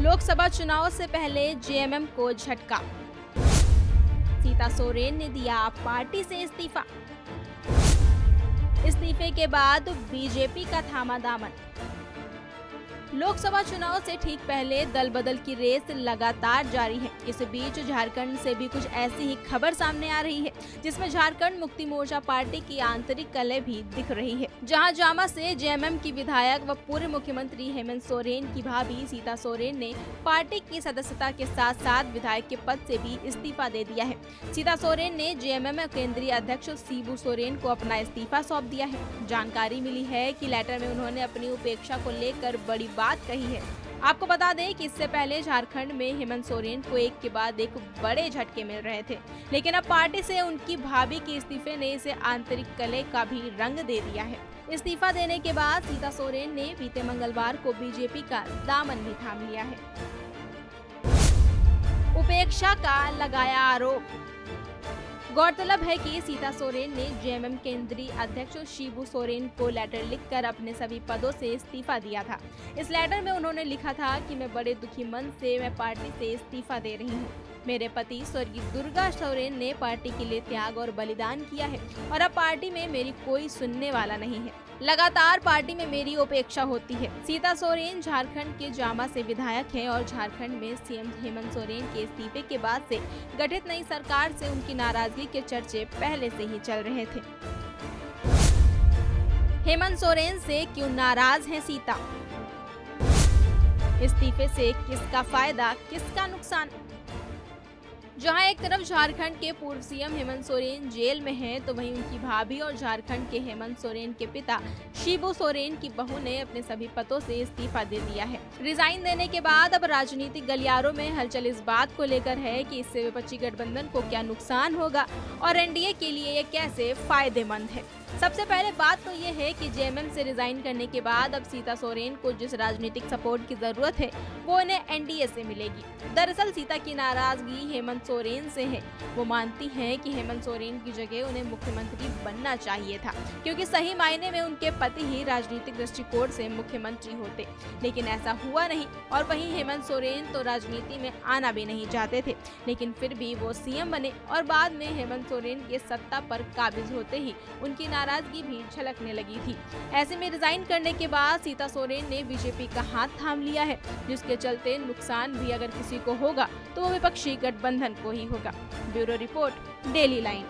लोकसभा चुनाव से पहले जेएमएम को झटका। सीता सोरेन ने दिया पार्टी से इस्तीफा। इस्तीफे के बाद बीजेपी का थामा दामन। लोकसभा चुनाव से ठीक पहले दल बदल की रेस लगातार जारी है। इस बीच झारखंड से भी कुछ ऐसी ही खबर सामने आ रही है, जिसमें झारखंड मुक्ति मोर्चा पार्टी की आंतरिक कलह भी दिख रही है। जहां जामा से जेएमएम की विधायक व पूर्व मुख्यमंत्री हेमंत सोरेन की भाभी सीता सोरेन ने पार्टी की सदस्यता के साथ साथ विधायक के पद से भी इस्तीफा दे दिया है। सीता सोरेन ने जेएमएम केंद्रीय अध्यक्ष शिबू सोरेन को अपना इस्तीफा सौंप दिया है। जानकारी मिली है कि लेटर में उन्होंने अपनी उपेक्षा को लेकर बड़ी बात कही है। आपको बता दें कि इससे पहले झारखंड में हेमंत सोरेन को एक के बाद एक बड़े झटके मिल रहे थे, लेकिन अब पार्टी से उनकी भाभी के इस्तीफे ने इसे आंतरिक कलह का भी रंग दे दिया है। इस्तीफा देने के बाद सीता सोरेन ने बीते मंगलवार को बीजेपी का दामन भी थाम लिया है। उपेक्षा का लगाया आरोप। गौरतलब है कि सीता सोरेन ने जेएमएम केंद्रीय अध्यक्ष शिबू सोरेन को लेटर लिखकर अपने सभी पदों से इस्तीफा दिया था। इस लेटर में उन्होंने लिखा था कि मैं बड़े दुखी मन से मैं पार्टी से इस्तीफा दे रही हूँ। मेरे पति स्वर्गीय दुर्गा सोरेन ने पार्टी के लिए त्याग और बलिदान किया है और अब पार्टी में मेरी कोई सुनने वाला नहीं है। लगातार पार्टी में मेरी उपेक्षा होती है। सीता सोरेन झारखंड के जामा से विधायक हैं और झारखंड में सीएम हेमंत सोरेन के इस्तीफे के बाद से गठित नई सरकार से उनकी नाराजगी के चर्चे पहले से ही चल रहे थे। हेमंत सोरेन से क्यों नाराज हैं सीता? इस्तीफे से किसका फायदा, किसका नुकसान? जहां एक तरफ झारखंड के पूर्व सीएम हेमंत सोरेन जेल में हैं, तो वहीं उनकी भाभी और झारखंड के हेमंत सोरेन के पिता शिबू सोरेन की बहू ने अपने सभी पदों से इस्तीफा दे दिया है। रिजाइन देने के बाद अब राजनीतिक गलियारों में हलचल इस बात को लेकर है कि इससे विपक्षी गठबंधन को क्या नुकसान होगा और एनडीए के लिए ये कैसे फायदेमंद है। सबसे पहले बात तो ये है कि जेएमएम से रिजाइन करने के बाद अब सीता सोरेन को जिस राजनीतिक सपोर्ट की जरूरत है वो उन्हें एनडीए से मिलेगी। दरअसल सीता की नाराजगी हेमंत सोरेन से है। वो मानती हैं कि हेमंत सोरेन की जगह उन्हें मुख्यमंत्री बनना चाहिए था, क्योंकि सही मायने में उनके पति ही राजनीतिक दृष्टिकोण से मुख्यमंत्री होते, लेकिन ऐसा हुआ नहीं। और वहीं हेमंत सोरेन तो राजनीति में आना भी नहीं चाहते थे, लेकिन फिर भी वो सीएम बने और बाद में हेमंत सोरेन के सत्ता पर काबिज होते ही उनकी नाराजगी भी झलकने लगी थी। ऐसे में रिजाइन करने के बाद सीता सोरेन ने बीजेपी का हाथ थाम लिया है, जिसके चलते नुकसान भी अगर किसी को होगा तो वो विपक्षी गठबंधन को ही होगा। Bureau report, daily line.